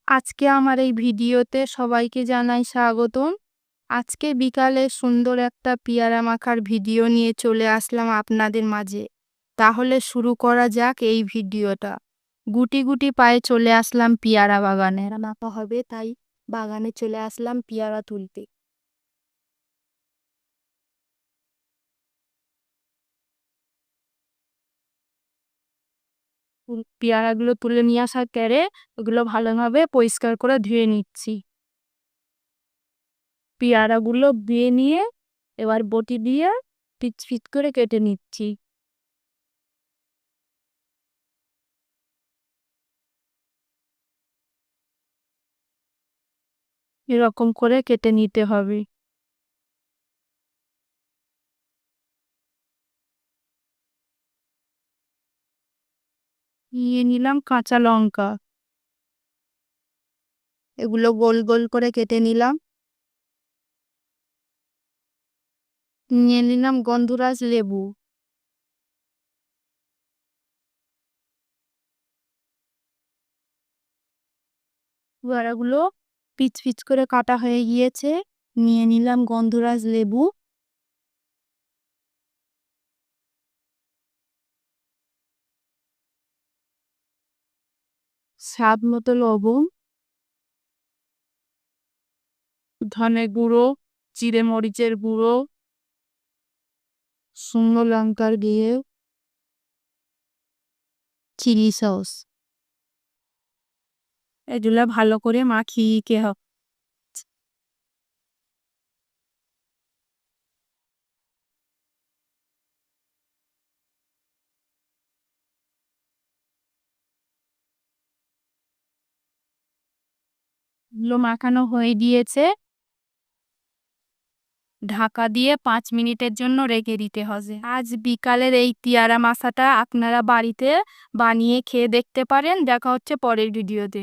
আজকে আমার এই ভিডিওতে সবাইকে জানাই স্বাগতম। আজকে বিকালে সুন্দর একটা পেয়ারা মাখার ভিডিও নিয়ে চলে আসলাম আপনাদের মাঝে। তাহলে শুরু করা যাক এই ভিডিওটা। গুটি গুটি পায়ে চলে আসলাম পেয়ারা বাগানে। মাখা হবে তাই বাগানে চলে আসলাম পেয়ারা তুলতে। পেয়ারাগুলো তুলে নিয়ে আসার পরে ওগুলো ভালোভাবে পরিষ্কার করে ধুয়ে নিচ্ছি। পেয়ারাগুলো ধুয়ে নিয়ে এবার বটি দিয়ে পিচ পিচ করে কেটে নিচ্ছি। এরকম করে কেটে নিতে হবে। নিয়ে নিলাম কাঁচা লঙ্কা, এগুলো গোল গোল করে কেটে নিলাম। নিয়ে নিলাম গন্ধরাজ লেবু, পেয়ারাগুলো পিচ পিচ করে কাটা হয়ে গিয়েছে। নিয়ে নিলাম গন্ধরাজ লেবু, স্বাদ মতো লবণ, ধনে গুঁড়ো, জিরে মরিচের গুঁড়ো, শুকনো লঙ্কার দিয়ে চিলি সস, এগুলো ভালো করে মাখিয়ে নিতে হবে। এগুলো মাখানো হয়ে গিয়েছে। ঢাকা দিয়ে 5 মিনিটের জন্য রেখে দিতে হবে। আজ বিকালের এই পেয়ারা মাখাটা আপনারা বাড়িতে বানিয়ে খেয়ে দেখতে পারেন। দেখা হচ্ছে পরের ভিডিওতে।